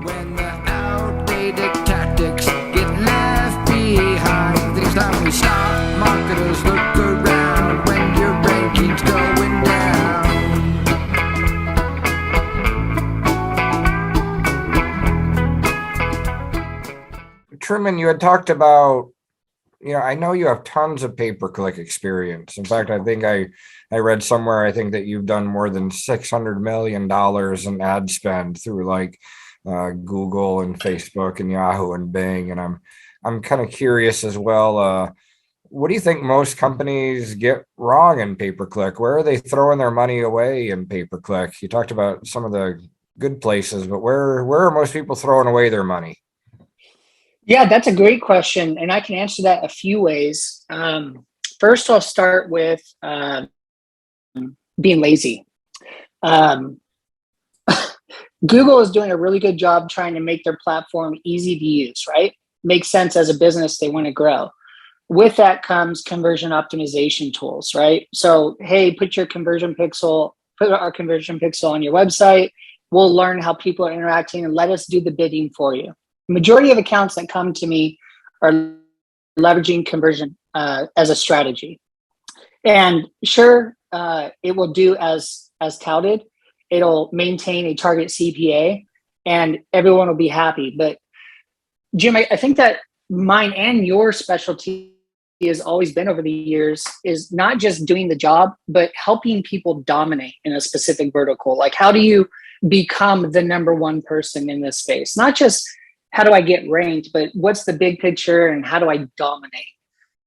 When the outdated tactics get left behind, it's time we stop. Marketers look around when your ranking's going down. Truman, you had talked about, I know you have tons of pay-per-click experience. In fact, I think I read somewhere, I think that you've done more than $600 million in ad spend through like Google and Facebook and Yahoo and Bing. And I'm kind of curious as well. What do you think most companies get wrong in pay-per-click? Where are they throwing their money away in pay-per-click? You talked about some of the good places, but where are most people throwing away their money? Yeah, that's a great question, and I can answer that a few ways. First, I'll start with being lazy. Google is doing a really good job trying to make their platform easy to use, right? Makes sense as a business, they want to grow. With that comes conversion optimization tools, right? So, hey, put our conversion pixel on your website. We'll learn how people are interacting and let us do the bidding for you. Majority of accounts that come to me are leveraging conversion as a strategy. And sure, it will do as touted. It'll maintain a target CPA and everyone will be happy. But Jim, I think that mine and your specialty has always been over the years is not just doing the job, but helping people dominate in a specific vertical. Like, how do you become the number one person in this space? Not just how do I get ranked, but what's the big picture and how do I dominate?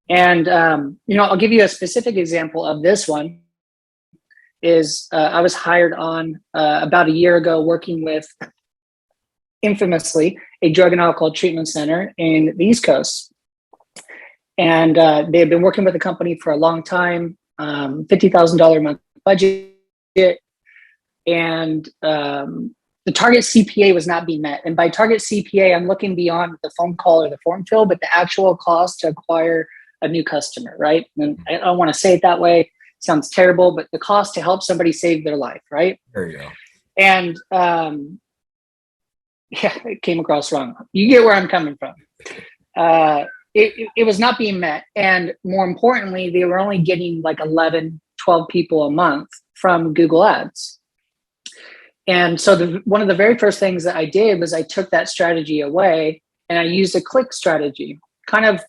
And, I'll give you a specific example of this one is I was hired on about a year ago working with, infamously, a drug and alcohol treatment center in the East Coast. And they had been working with the company for a long time, $50,000 a month budget. And the target CPA was not being met. And by target CPA, I'm looking beyond the phone call or the form fill, but the actual cost to acquire a new customer, right? And I don't want to say it that way. It sounds terrible, but the cost to help somebody save their life, right? There you go. And it came across wrong. You get where I'm coming from. It was not being met. And more importantly, they were only getting like 11, 12 people a month from Google Ads. And so one of the very first things that I did was I took that strategy away and I used a click strategy, kind of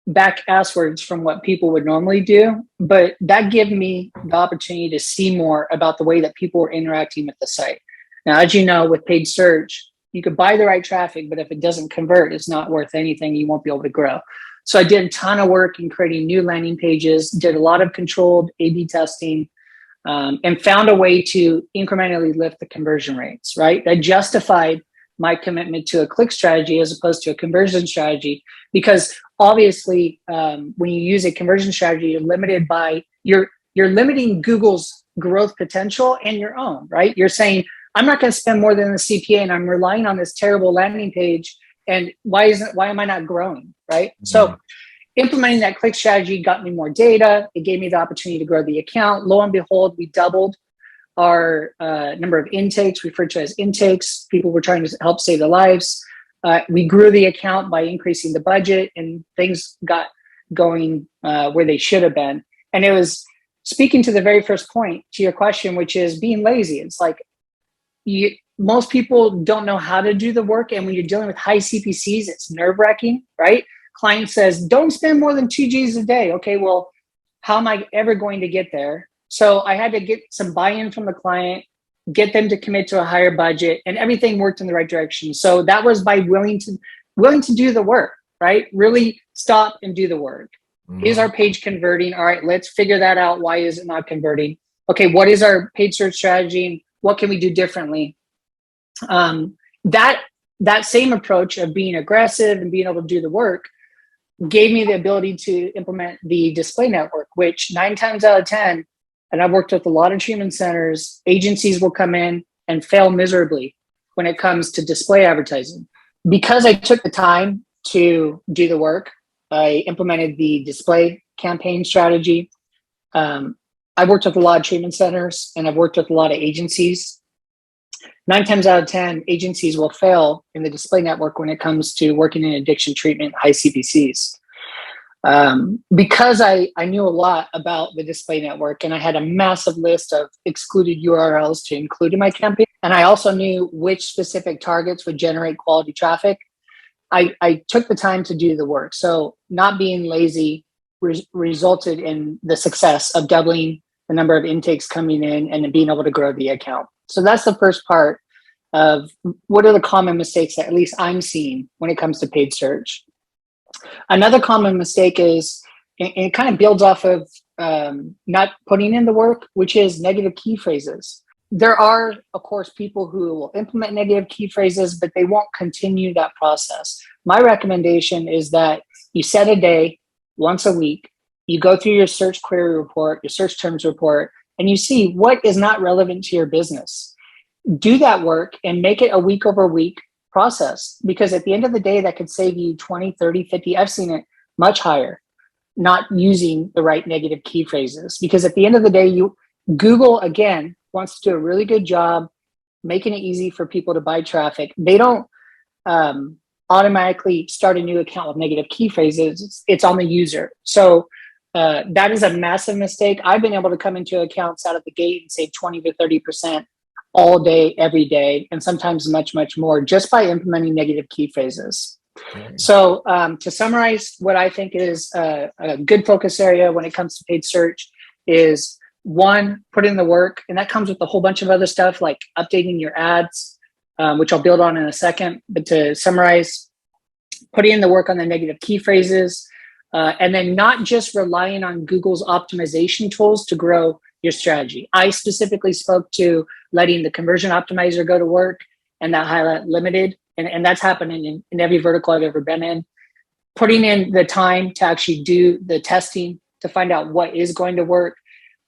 back asswards from what people would normally do. But that gave me the opportunity to see more about the way that people were interacting with the site. Now, as you know, with paid search, you could buy the right traffic, but if it doesn't convert, it's not worth anything. You won't be able to grow. So I did a ton of work in creating new landing pages, did a lot of controlled A/B testing, and found a way to incrementally lift the conversion rates, right? That justified my commitment to a click strategy as opposed to a conversion strategy, because obviously when you use a conversion strategy, you're limited by, you're limiting Google's growth potential and your own, right? You're saying, I'm not going to spend more than the CPA and I'm relying on this terrible landing page. And why am I not growing, right? Mm-hmm. So implementing that click strategy got me more data. It gave me the opportunity to grow the account. Lo and behold, we doubled our number of intakes, referred to as intakes. People were trying to help save their lives. We grew the account by increasing the budget, and things got going where they should have been. And it was speaking to the very first point to your question, which is being lazy. It's like most people don't know how to do the work. And when you're dealing with high CPCs, it's nerve-wracking, right? Client says, don't spend more than 2 Gs a day. Okay, well, how am I ever going to get there? So I had to get some buy-in from the client, get them to commit to a higher budget, and everything worked in the right direction. So that was by willing to do the work, right? Really stop and do the work. Mm-hmm. Is our page converting? All right, let's figure that out. Why is it not converting? Okay, what is our paid search strategy and what can we do differently? That same approach of being aggressive and being able to do the work gave me the ability to implement the display network, which 9 times out of 10, and I've worked with a lot of treatment centers, agencies will come in and fail miserably when it comes to display advertising. Because I took the time to do the work, I implemented the display campaign strategy. I worked with a lot of treatment centers and I've worked with a lot of agencies. 9 times out of 10, agencies will fail in the display network when it comes to working in addiction treatment, high CPCs. Because I knew a lot about the display network and I had a massive list of excluded URLs to include in my campaign. And I also knew which specific targets would generate quality traffic. I took the time to do the work. So not being lazy resulted in the success of doubling the number of intakes coming in and being able to grow the account. So that's the first part of what are the common mistakes that at least I'm seeing when it comes to paid search. Another common mistake is, and it kind of builds off of not putting in the work, which is negative key phrases. There are, of course, people who will implement negative key phrases, but they won't continue that process. My recommendation is that you set a day once a week, you go through your search query report, your search terms report, and you see what is not relevant to your business. Do that work and make it a week over week process, because at the end of the day, that could save you 20, 30, 50. I've seen it much higher, not using the right negative key phrases. Because at the end of the day, Google, again, wants to do a really good job making it easy for people to buy traffic. They don't automatically start a new account with negative key phrases. It's on the user. So that is a massive mistake. I've been able to come into accounts out of the gate and save 20 to 30% all day, every day, and sometimes much, much more just by implementing negative key phrases. Okay. So to summarize, what I think is a good focus area when it comes to paid search is, one, put in the work. And that comes with a whole bunch of other stuff like updating your ads, which I'll build on in a second. But to summarize, putting in the work on the negative key phrases, and then not just relying on Google's optimization tools to grow your strategy. I specifically spoke to letting the conversion optimizer go to work and that highlight limited. And that's happening in every vertical I've ever been in. Putting in the time to actually do the testing to find out what is going to work.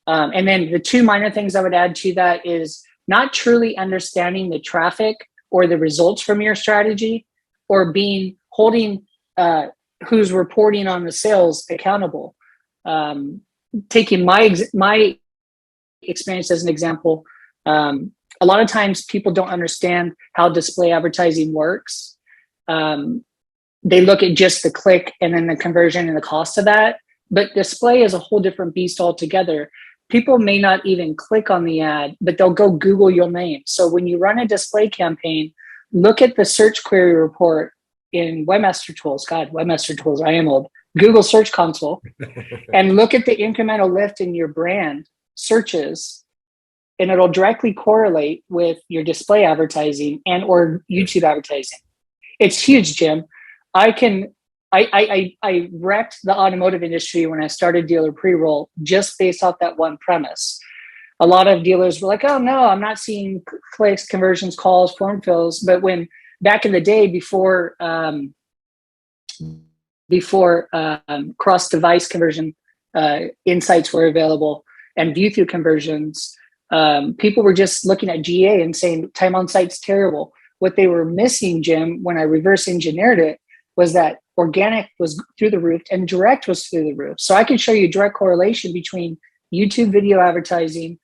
And then the two minor things I would add to that is not truly understanding the traffic or the results from your strategy, or holding who's reporting on the sales accountable. Taking my experience as an example, a lot of times people don't understand how display advertising works. They look at just the click and then the conversion and the cost of that, but display is a whole different beast altogether. People may not even click on the ad, but they'll go Google your name. So when you run a display campaign, look at the search query report in Webmaster Tools. God, Webmaster Tools, I am old. Google Search Console, and look at the incremental lift in your brand searches, and it'll directly correlate with your display advertising and or YouTube advertising. It's huge, Jim. I wrecked the automotive industry when I started dealer pre-roll just based off that one premise. A lot of dealers were like, oh no, I'm not seeing clicks, conversions, calls, form fills. But when back in the day before cross-device conversion insights were available and view-through conversions, people were just looking at GA and saying time on site's terrible. What they were missing, Jim, when I reverse engineered it, was that organic was through the roof and direct was through the roof. So I can show you direct correlation between YouTube video advertising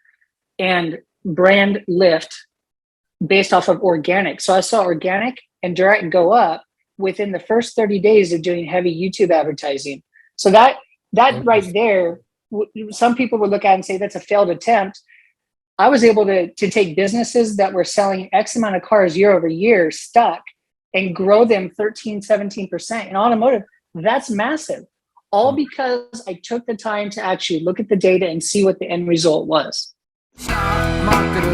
and brand lift based off of organic. So I saw organic and direct go up within the first 30 days of doing heavy YouTube advertising. So that right there, some people would look at it and say that's a failed attempt. I was able to take businesses that were selling X amount of cars year over year stuck and grow them 13, 17%. In automotive, that's massive. All because I took the time to actually look at the data and see what the end result was. Stock market